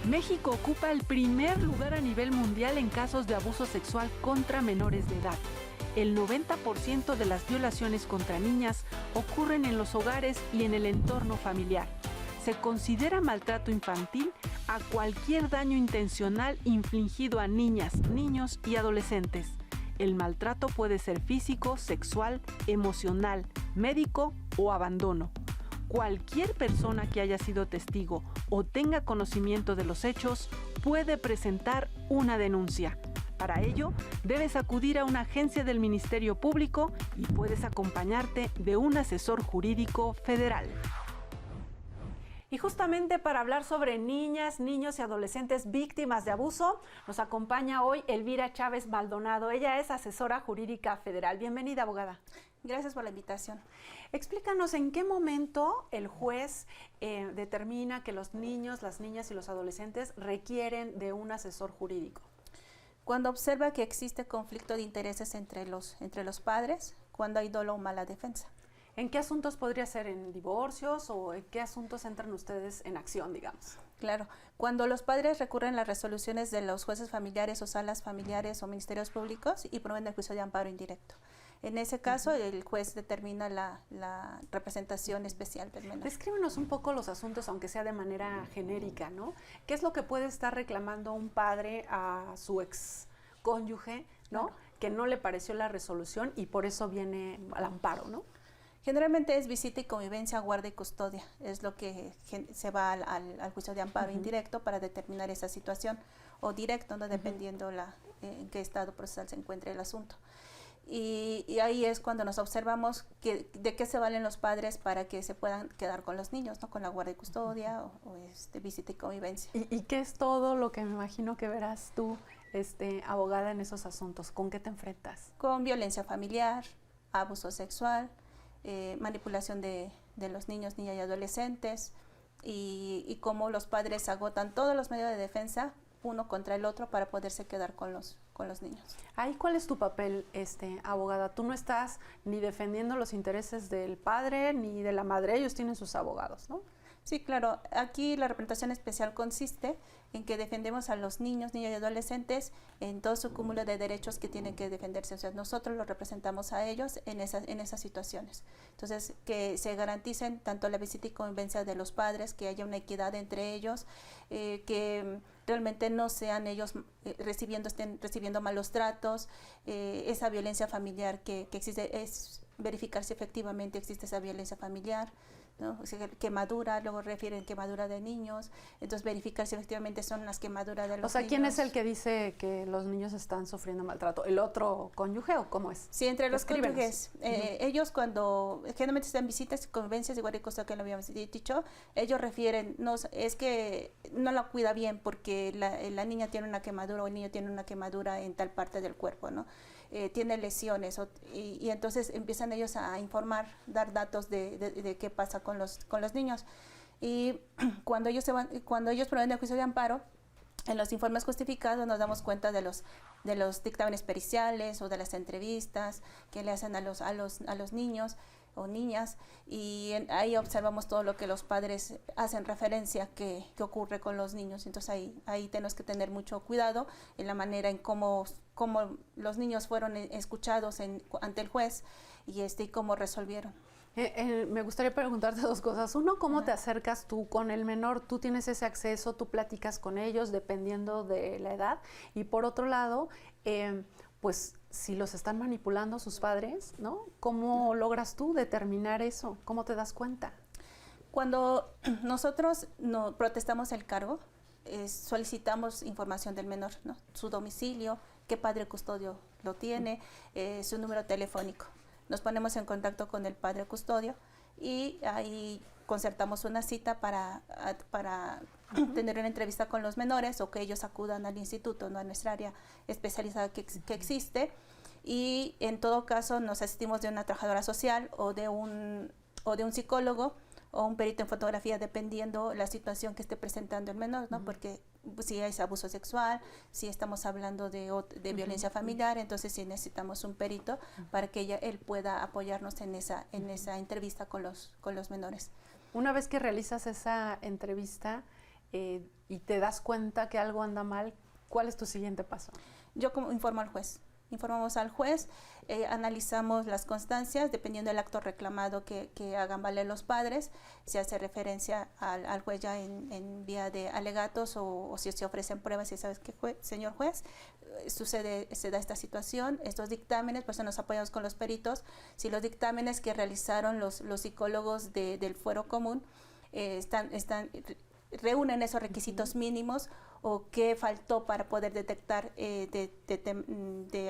México ocupa el primer lugar a nivel mundial en casos de abuso sexual contra menores de edad. El 90% de las violaciones contra niñas ocurren en los hogares y en el entorno familiar. Se considera maltrato infantil a cualquier daño intencional infligido a niñas, niños y adolescentes. El maltrato puede ser físico, sexual, emocional, médico o abandono. Cualquier persona que haya sido testigo o tenga conocimiento de los hechos puede presentar una denuncia. Para ello, debes acudir a una agencia del Ministerio Público y puedes acompañarte de un asesor jurídico federal. Y justamente para hablar sobre niñas, niños y adolescentes víctimas de abuso, nos acompaña hoy Elvira Chávez Maldonado. Ella es asesora jurídica federal. Bienvenida, abogada. Gracias por la invitación. Explícanos en qué momento el juez determina que los niños, las niñas y los adolescentes requieren de un asesor jurídico. Cuando observa que existe conflicto de intereses entre los padres, cuando hay dolo o mala defensa. ¿En qué asuntos podría ser? ¿En divorcios o en qué asuntos entran ustedes en acción, digamos? Claro, cuando los padres recurren a las resoluciones de los jueces familiares o salas familiares o ministerios públicos y promueven el juicio de amparo indirecto. En ese caso, el juez determina la representación especial del menor. Descríbenos un poco los asuntos, aunque sea de manera genérica, ¿no? ¿Qué es lo que puede estar reclamando un padre a su ex cónyuge, ¿no? Claro. Que no le pareció la resolución y por eso viene al amparo, ¿no? Generalmente es visita y convivencia, guarda y custodia. Es lo que se va al juicio de amparo indirecto para determinar esa situación, o directo, ¿no? Dependiendo en qué estado procesal se encuentre el asunto. Y ahí es cuando nos observamos de qué se valen los padres para que se puedan quedar con los niños, ¿no? Con la guardia y custodia o visita y convivencia. ¿Y qué es todo lo que me imagino que verás tú, abogada, en esos asuntos? ¿Con qué te enfrentas? Con violencia familiar, abuso sexual, manipulación de los niños, niñas y adolescentes, y cómo los padres agotan todos los medios de defensa uno contra el otro para poderse quedar con los niños. Ahí, ¿cuál es tu papel, abogada? Tú no estás ni defendiendo los intereses del padre ni de la madre, ellos tienen sus abogados, ¿no? Sí, claro. Aquí la representación especial consiste en que defendemos a los niños, niñas y adolescentes en todo su cúmulo de derechos que tienen que defenderse. O sea, nosotros los representamos a ellos en esas situaciones. Entonces, que se garanticen tanto la visita y convivencia de los padres, que haya una equidad entre ellos, que realmente no sean ellos estén recibiendo malos tratos, esa violencia familiar que existe, es verificar si efectivamente existe esa violencia familiar, ¿no? O sea, quemadura, luego refieren quemadura de niños, entonces verificar si efectivamente son las quemaduras de los niños. O sea, ¿quién es el que dice que los niños están sufriendo maltrato? ¿El otro cónyuge o cómo es? Sí, entre los cónyuges. Ellos cuando generalmente están visitas, convivencias, igual que lo habíamos dicho, ellos refieren, no, es que no la cuida bien porque la niña tiene una quemadura o el niño tiene una quemadura en tal parte del cuerpo, ¿no? Tiene lesiones y entonces empiezan ellos a informar, dar datos de qué pasa con los niños. Y cuando ellos promueven el juicio de amparo, en los informes justificados nos damos cuenta de los dictámenes periciales o de las entrevistas que le hacen a los niños o niñas, y ahí observamos todo lo que los padres hacen referencia que ocurre con los niños. Entonces ahí tenemos que tener mucho cuidado en la manera en cómo los niños fueron escuchados ante el juez y cómo resolvieron. Me gustaría preguntarte dos cosas. Uno, ¿cómo te acercas tú con el menor? ¿Tú tienes ese acceso? ¿Tú platicas con ellos dependiendo de la edad? Y por otro lado, pues si los están manipulando sus padres, ¿no? ¿Cómo logras tú determinar eso? ¿Cómo te das cuenta? Cuando nosotros protestamos el cargo, solicitamos información del menor, ¿no? Su domicilio, qué padre custodio lo tiene, su número telefónico. Nos ponemos en contacto con el padre custodio y ahí concertamos una cita para tener una entrevista con los menores o que ellos acudan al instituto, ¿no? A nuestra área especializada que existe, y en todo caso nos asistimos de una trabajadora social o de un psicólogo o un perito en fotografía, dependiendo la situación que esté presentando el menor, ¿no? Porque si es abuso sexual, si estamos hablando de violencia familiar, entonces sí necesitamos un perito para que él pueda apoyarnos en esa entrevista con los menores. Una vez que realizas esa entrevista, y te das cuenta que algo anda mal, ¿cuál es tu siguiente paso? Yo informo al juez. Informamos al juez, analizamos las constancias, dependiendo del acto reclamado que hagan valer los padres, se hace referencia al juez ya en vía de alegatos o si se ofrecen pruebas y sabes que señor juez, se da esta situación, estos dictámenes, pues nos apoyamos con los peritos, si los dictámenes que realizaron los psicólogos del fuero común reúnen esos requisitos mínimos o qué faltó para poder detectar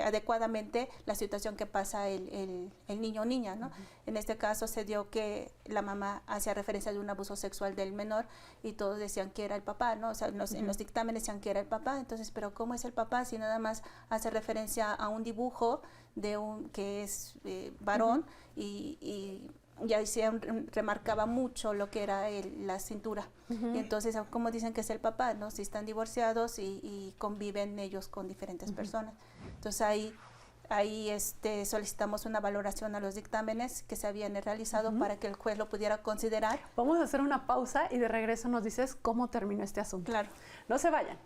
adecuadamente la situación que pasa el niño o niña, ¿no? En este caso se dio que la mamá hacía referencia de un abuso sexual del menor y todos decían que era el papá, ¿no? O sea, en los dictámenes decían que era el papá, entonces, pero ¿cómo es el papá si nada más hace referencia a un dibujo de que es varón y ya remarcaba mucho lo que era la cintura. Y entonces, ¿cómo dicen que es el papá? ¿No? Si están divorciados y conviven ellos con diferentes personas. Entonces ahí solicitamos una valoración a los dictámenes que se habían realizado para que el juez lo pudiera considerar. Vamos a hacer una pausa y de regreso nos dices cómo terminó este asunto. Claro. No se vayan.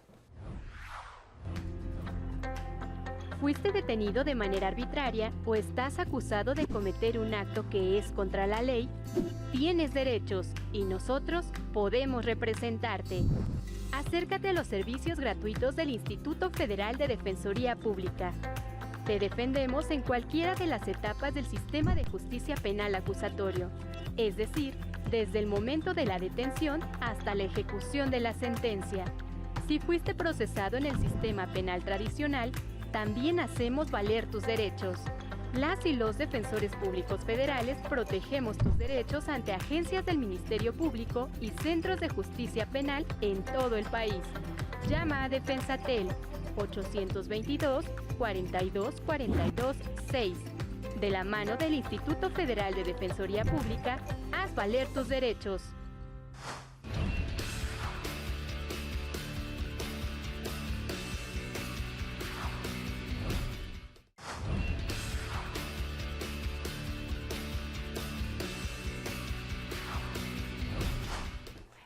¿Fuiste detenido de manera arbitraria o estás acusado de cometer un acto que es contra la ley? Tienes derechos y nosotros podemos representarte. Acércate a los servicios gratuitos del Instituto Federal de Defensoría Pública. Te defendemos en cualquiera de las etapas del sistema de justicia penal acusatorio, es decir, desde el momento de la detención hasta la ejecución de la sentencia. Si fuiste procesado en el sistema penal tradicional, también hacemos valer tus derechos. Las y los defensores públicos federales protegemos tus derechos ante agencias del Ministerio Público y centros de justicia penal en todo el país. Llama a Defensatel 822 42 42 6. De la mano del Instituto Federal de Defensoría Pública, haz valer tus derechos.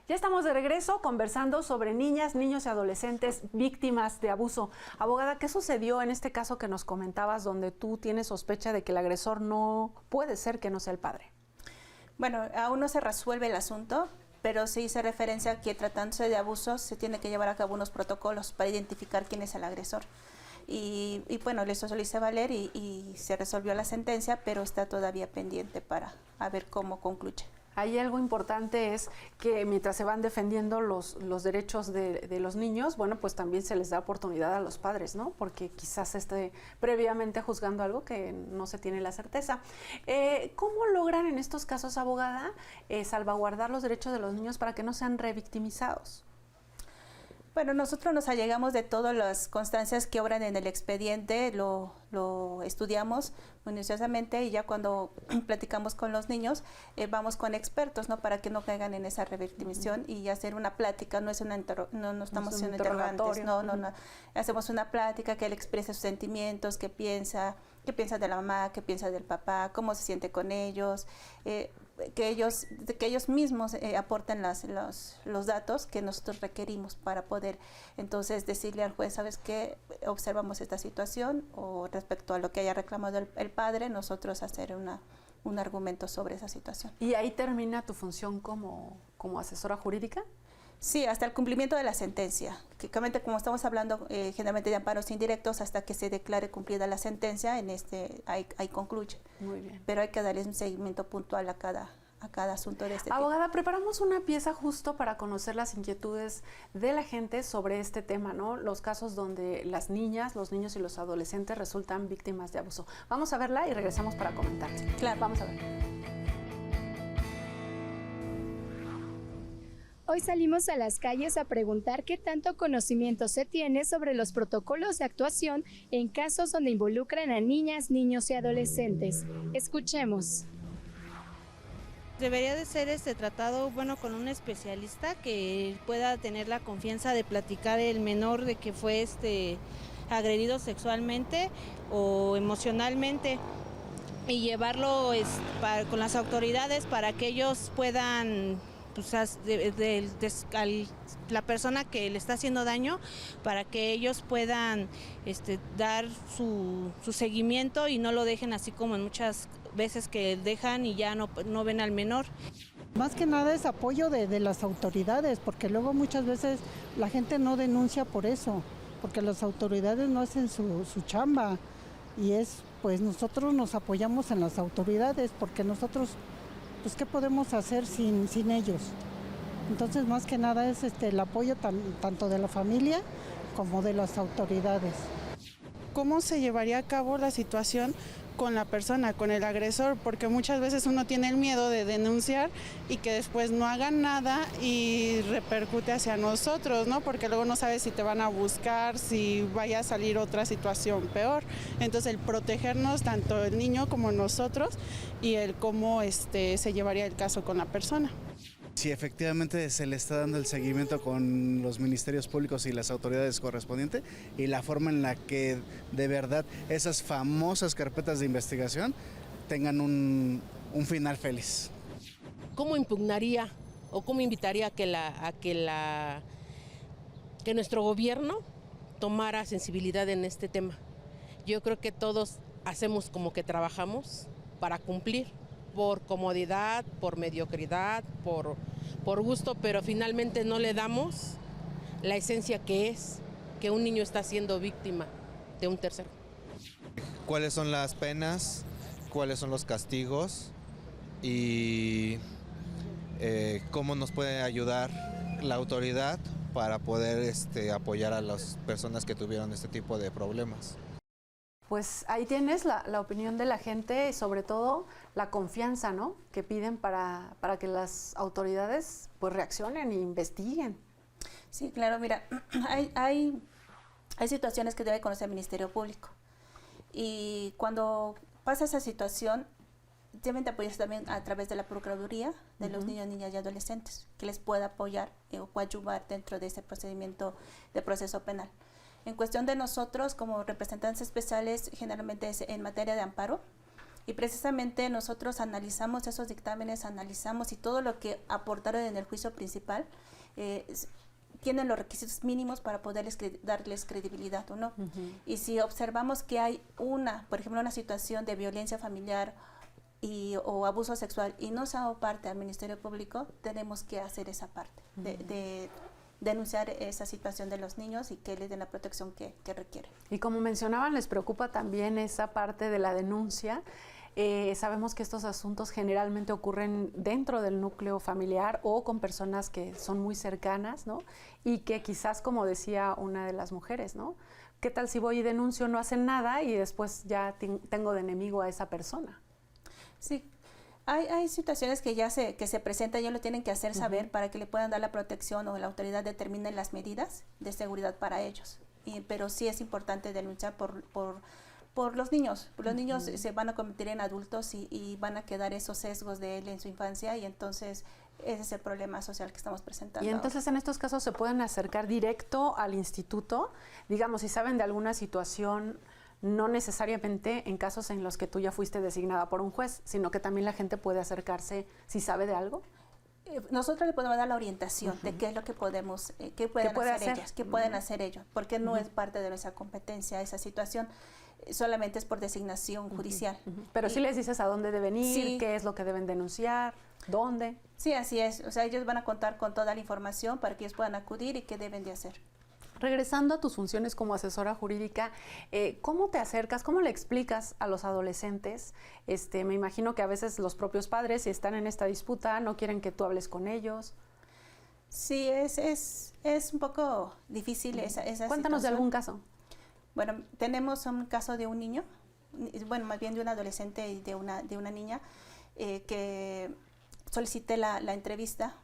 Ya estamos de regreso conversando sobre niñas, niños y adolescentes víctimas de abuso. Abogada, ¿qué sucedió en este caso que nos comentabas donde tú tienes sospecha de que el agresor no puede ser que no sea el padre? Bueno, aún no se resuelve el asunto, pero sí hice referencia a que tratándose de abusos se tiene que llevar a cabo unos protocolos para identificar quién es el agresor. Y bueno, eso lo hice valer y se resolvió la sentencia, pero está todavía pendiente para ver cómo concluye. Ahí algo importante es que mientras se van defendiendo los derechos de los niños, bueno, pues también se les da oportunidad a los padres, ¿no? Porque quizás esté previamente juzgando algo que no se tiene la certeza. ¿Cómo logran en estos casos, abogada, salvaguardar los derechos de los niños para que no sean revictimizados? Bueno, nosotros nos allegamos de todas las constancias que obran en el expediente, lo estudiamos minuciosamente y ya cuando platicamos con los niños, vamos con expertos, ¿no? Para que no caigan en esa revictimización y hacer una plática, no estamos haciendo interrogantes, no. Hacemos una plática que él exprese sus sentimientos, qué piensa de la mamá, qué piensa del papá, cómo se siente con ellos, que ellos mismos aporten los datos que nosotros requerimos para poder entonces decirle al juez, ¿sabes qué? Observamos esta situación o respecto a lo que haya reclamado el padre, nosotros hacer un argumento sobre esa situación. ¿Y ahí termina tu función como asesora jurídica? Sí, hasta el cumplimiento de la sentencia. Como estamos hablando generalmente de amparos indirectos, hasta que se declare cumplida la sentencia, ahí concluye. Muy bien. Pero hay que darles un seguimiento puntual a cada asunto de este tipo. Abogada, preparamos una pieza justo para conocer las inquietudes de la gente sobre este tema, ¿no? Los casos donde las niñas, los niños y los adolescentes resultan víctimas de abuso. Vamos a verla y regresamos para comentar. Claro. Vamos a ver. Hoy salimos a las calles a preguntar qué tanto conocimiento se tiene sobre los protocolos de actuación en casos donde involucran a niñas, niños y adolescentes. Escuchemos. Debería de ser tratado con un especialista que pueda tener la confianza de platicar el menor de que fue agredido sexualmente o emocionalmente y llevarlo con las autoridades para que ellos puedan pues, la persona que le está haciendo daño, para que ellos puedan dar su seguimiento y no lo dejen así como en muchas veces que dejan y ya no ven al menor. Más que nada es apoyo de las autoridades, porque luego muchas veces la gente no denuncia por eso, porque las autoridades no hacen su chamba, y pues nosotros nos apoyamos en las autoridades, porque nosotros, pues ¿qué podemos hacer sin ellos? Entonces más que nada es el apoyo tanto de la familia como de las autoridades. ¿Cómo se llevaría a cabo la situación con la persona, con el agresor? Porque muchas veces uno tiene el miedo de denunciar y que después no hagan nada y repercute hacia nosotros, ¿no? Porque luego no sabes si te van a buscar, si vaya a salir otra situación peor. Entonces el protegernos, tanto el niño como nosotros, y el cómo se llevaría el caso con la persona. Si efectivamente se le está dando el seguimiento con los ministerios públicos y las autoridades correspondientes, y la forma en la que de verdad esas famosas carpetas de investigación tengan un final feliz. ¿Cómo impugnaría o cómo invitaría a que nuestro gobierno tomara sensibilidad en este tema? Yo creo que todos hacemos como que trabajamos para cumplir, por comodidad, por mediocridad, por gusto, pero finalmente no le damos la esencia que es que un niño está siendo víctima de un tercero. ¿Cuáles son las penas? ¿Cuáles son los castigos? Y cómo nos puede ayudar la autoridad para poder apoyar a las personas que tuvieron este tipo de problemas. Pues ahí tienes la opinión de la gente y sobre todo la confianza, ¿no?, que piden para que las autoridades pues reaccionen e investiguen. Sí, claro, mira, hay situaciones que debe conocer el Ministerio Público, y cuando pasa esa situación deben de apoyarse también a través de la Procuraduría de los niños, niñas y adolescentes, que les pueda apoyar o coadyuvar dentro de ese procedimiento de proceso penal. En cuestión de nosotros, como representantes especiales, generalmente es en materia de amparo, y precisamente nosotros analizamos esos dictámenes, analizamos y todo lo que aportaron en el juicio principal tienen los requisitos mínimos para poderles darles credibilidad o no. Y si observamos que hay por ejemplo, una situación de violencia familiar o abuso sexual y no se ha dado parte al Ministerio Público, tenemos que hacer esa parte de denunciar esa situación de los niños y que les den la protección que requieren. Y como mencionaban, les preocupa también esa parte de la denuncia. Sabemos que estos asuntos generalmente ocurren dentro del núcleo familiar o con personas que son muy cercanas, ¿no? Y que quizás, como decía una de las mujeres, ¿no?, ¿qué tal si voy y denuncio, no hacen nada y después ya tengo de enemigo a esa persona? Sí. Hay situaciones que se presentan, ya lo tienen que hacer saber para que le puedan dar la protección o la autoridad determine las medidas de seguridad para ellos. Pero sí es importante denunciar por los niños. Los niños se van a convertir en adultos y van a quedar esos sesgos de él en su infancia, y entonces ese es el problema social que estamos presentando. Y entonces en estos casos se pueden acercar directo al instituto, digamos, si saben de alguna situación, no necesariamente en casos en los que tú ya fuiste designada por un juez, sino que también la gente puede acercarse si sabe de algo. Nosotros le podemos dar la orientación de qué es lo que podemos, qué pueden hacer ellos, porque no es parte de nuestra competencia esa situación, solamente es por designación judicial. Pero sí les dices a dónde deben ir, qué es lo que deben denunciar, dónde. Sí, así es, o sea, ellos van a contar con toda la información para que ellos puedan acudir y qué deben de hacer. Regresando a tus funciones como asesora jurídica, ¿cómo te acercas, cómo le explicas a los adolescentes? Me imagino que a veces los propios padres, si están en esta disputa, no quieren que tú hables con ellos. Sí, es un poco difícil esa Cuéntanos situación. de algún caso. Bueno, tenemos un caso de un niño, bueno, más bien de un adolescente y de una niña, que solicité la entrevista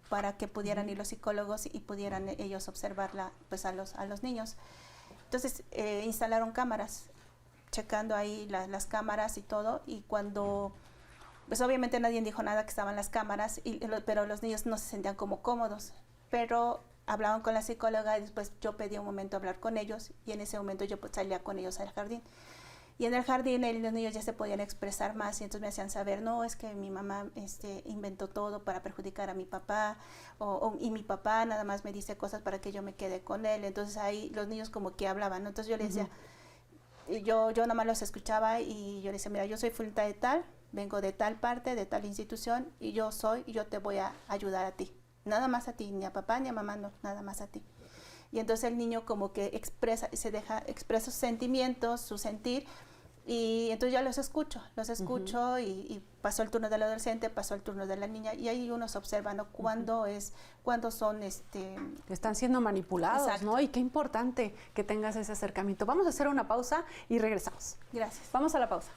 para que pudieran ir los psicólogos y pudieran ellos observarla pues a los niños. Entonces instalaron cámaras, checando ahí las cámaras y todo, y cuando, pues obviamente nadie dijo nada que estaban las cámaras, pero los niños no se sentían como cómodos, pero hablaban con la psicóloga y después yo pedí un momento hablar con ellos, y en ese momento yo pues salía con ellos al jardín. Y en el jardín los niños ya se podían expresar más y entonces me hacían saber, no, es que mi mamá inventó todo para perjudicar a mi papá y mi papá nada más me dice cosas para que yo me quede con él. Entonces ahí los niños como que hablaban, ¿no? Entonces yo les decía, y yo nada más los escuchaba y yo les decía, mira, yo soy fulita de tal, vengo de tal parte, de tal institución y yo te voy a ayudar a ti. Nada más a ti, ni a papá ni a mamá, no, nada más a ti. Y entonces el niño como que expresa sus sentimientos, su sentir, y entonces yo los escucho y pasó el turno del adolescente, pasó el turno de la niña, y ahí uno se observa, ¿no? Cuándo son están siendo manipulados, exacto, ¿no? Y qué importante que tengas ese acercamiento. Vamos a hacer una pausa y regresamos. Gracias. Vamos a la pausa.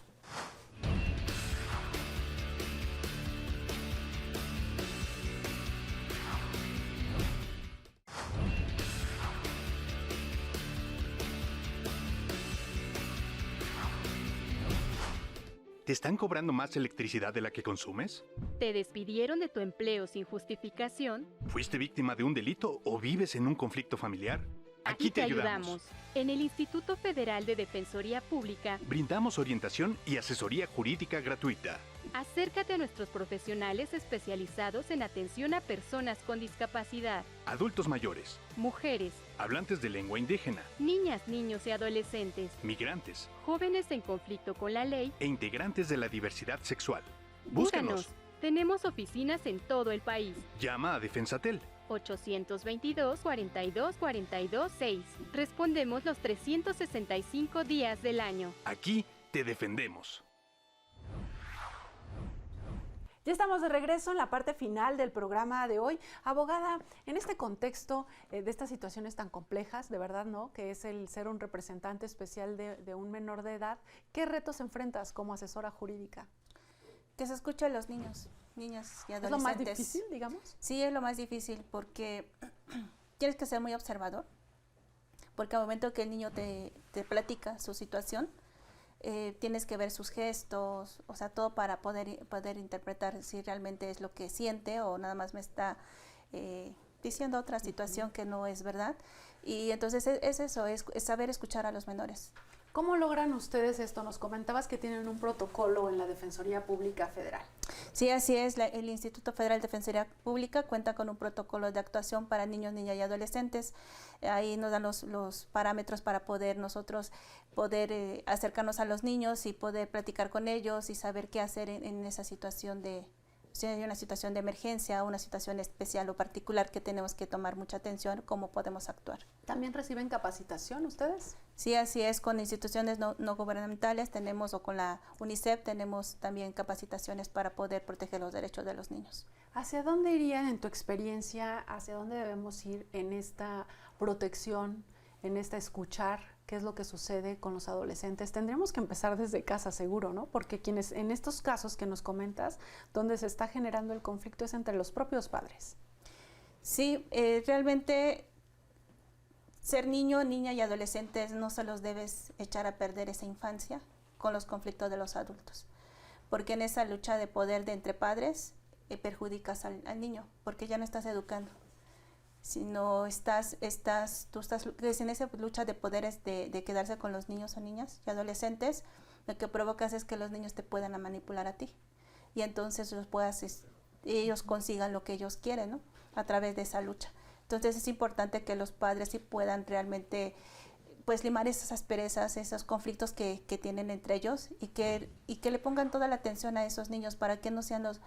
¿Te están cobrando más electricidad de la que consumes? ¿Te despidieron de tu empleo sin justificación? ¿Fuiste víctima de un delito o vives en un conflicto familiar? Aquí te ayudamos. En el Instituto Federal de Defensoría Pública Brindamos orientación y asesoría jurídica gratuita. Acércate a nuestros profesionales especializados en atención a personas con discapacidad, Adultos mayores, mujeres, hablantes de lengua indígena, niñas, niños y adolescentes, migrantes jóvenes en conflicto con la ley e integrantes de la diversidad sexual. Búscanos. Tenemos oficinas en todo el país. Llama a Defensatel. 822-42-42-6. Respondemos los 365 días del año. Aquí te defendemos. Ya estamos de regreso en la parte final del programa de hoy. Abogada, en este contexto de estas situaciones tan complejas, de verdad, ¿no?, que es el ser un representante especial de un menor de edad, ¿qué retos enfrentas como asesora jurídica? Que se escuche a los niñas y adolescentes. ¿Es lo más difícil, digamos? Sí, es lo más difícil porque tienes que ser muy observador, porque al momento que el niño te platica su situación, tienes que ver sus gestos, o sea, todo para poder interpretar si realmente es lo que siente o nada más me está diciendo otra situación que no es verdad. Y entonces es eso, es saber escuchar a los menores. ¿Cómo logran ustedes esto? Nos comentabas que tienen un protocolo en la Defensoría Pública Federal. Sí, así es. El Instituto Federal de Defensoría Pública cuenta con un protocolo de actuación para niños, niñas y adolescentes. Ahí nos dan los parámetros para poder acercarnos a los niños y poder platicar con ellos y saber qué hacer en esa situación si hay una situación de emergencia, una situación especial o particular que tenemos que tomar mucha atención, cómo podemos actuar. ¿También reciben capacitación ustedes? Sí, así es, con instituciones no gubernamentales tenemos, o con la UNICEF tenemos también capacitaciones para poder proteger los derechos de los niños. ¿Hacia dónde irían en tu experiencia, hacia dónde debemos ir en esta protección, en esta escuchar qué es lo que sucede con los adolescentes? Tendríamos que empezar desde casa, seguro, ¿no? Porque quienes en estos casos que nos comentas, donde se está generando el conflicto es entre los propios padres. Sí, realmente ser niño, niña y adolescentes no se los debes echar a perder esa infancia con los conflictos de los adultos, porque en esa lucha de poder entre padres perjudicas al niño, porque ya no estás educando, sino tú estás en esa lucha de poderes de quedarse con los niños o niñas y adolescentes. Lo que provocas es que los niños te puedan manipular a ti y entonces ellos consigan lo que ellos quieren, ¿no?, a través de esa lucha. Entonces es importante que los padres sí puedan realmente limar esas asperezas, esos conflictos que tienen entre ellos y que le pongan toda la atención a esos niños para que no sean los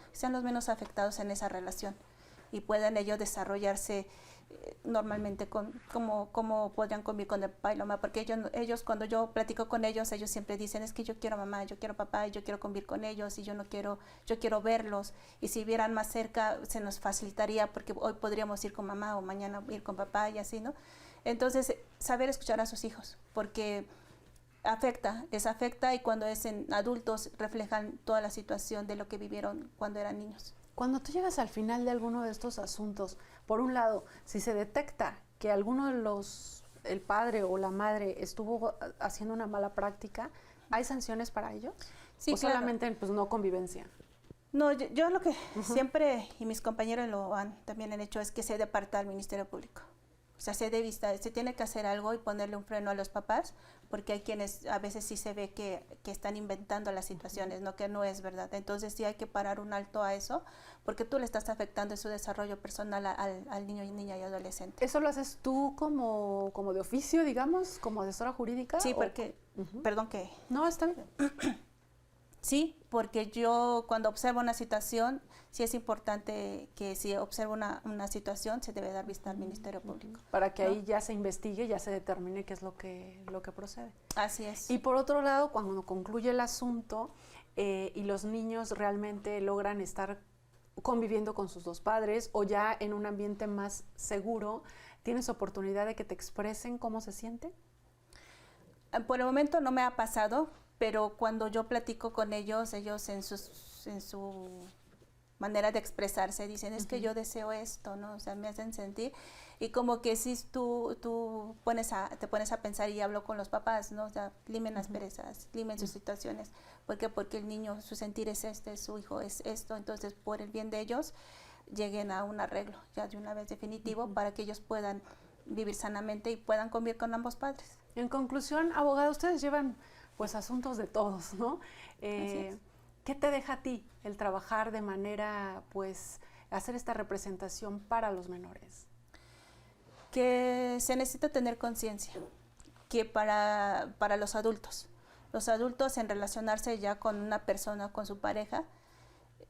menos afectados en esa relación y puedan ellos desarrollarse normalmente como podrían convivir con el papá y la mamá, porque ellos cuando yo platico con ellos siempre dicen, es que yo quiero mamá, yo quiero papá, y yo quiero convivir con ellos y yo quiero verlos, y si vieran más cerca se nos facilitaría porque hoy podríamos ir con mamá o mañana ir con papá y así, ¿no? Entonces saber escuchar a sus hijos, porque les afecta y cuando es en adultos reflejan toda la situación de lo que vivieron cuando eran niños. Cuando tú llegas al final de alguno de estos asuntos, por un lado, si se detecta que alguno de el padre o la madre estuvo haciendo una mala práctica, ¿hay sanciones para ellos? Sí, ¿O claro. solamente no convivencia? No, yo lo que siempre, y mis compañeros también han hecho, es que se departa al Ministerio Público. sea, se debe, se tiene que hacer algo y ponerle un freno a los papás, porque hay quienes a veces sí se ve que están inventando las situaciones, ¿no? Que no es verdad. Entonces sí hay que parar un alto a eso, porque tú le estás afectando en su desarrollo personal al niño, niña y adolescente. ¿Eso lo haces tú como de oficio, digamos, como asesora jurídica? Sí, porque, perdón que... No, está bien. Sí, porque yo cuando observo una situación, sí es importante que si observo una situación, se debe dar vista al Ministerio Público. Para que ahí ya se investigue, ya se determine qué es lo que procede. Así es. Y por otro lado, cuando concluye el asunto y los niños realmente logran estar conviviendo con sus dos padres o ya en un ambiente más seguro, ¿tienes oportunidad de que te expresen cómo se sienten? Por el momento no me ha pasado, pero cuando yo platico con ellos en su manera de expresarse dicen, es que yo deseo esto, ¿no? O sea, me hacen sentir. Y como que si tú te pones a pensar, y hablo con los papás, ¿no? O sea, limen las perezas, limen sus situaciones. ¿Por qué? Porque el niño, su sentir es su hijo es esto. Entonces, por el bien de ellos, lleguen a un arreglo, ya de una vez definitivo, para que ellos puedan vivir sanamente y puedan convivir con ambos padres. En conclusión, abogada, ustedes llevan pues asuntos de todos, ¿no? ¿Qué te deja a ti el trabajar de manera, pues, hacer esta representación para los menores? Que se necesita tener conciencia, que para los adultos en relacionarse ya con una persona, con su pareja,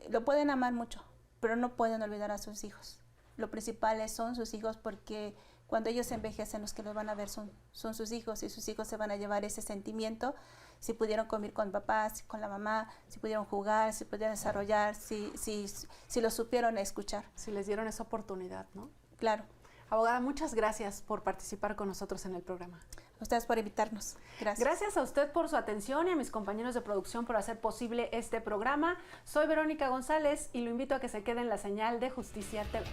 lo pueden amar mucho, pero no pueden olvidar a sus hijos. Lo principal son sus hijos, porque cuando ellos envejecen, los que los van a ver son sus hijos, y sus hijos se van a llevar ese sentimiento, si pudieron convivir con el papá, con la mamá, si pudieron jugar, si pudieron desarrollar, si lo supieron escuchar. Si les dieron esa oportunidad, ¿no? Claro. Abogada, muchas gracias por participar con nosotros en el programa. A ustedes por invitarnos. Gracias. Gracias a usted por su atención y a mis compañeros de producción por hacer posible este programa. Soy Verónica González y lo invito a que se quede en la señal de Justicia TV.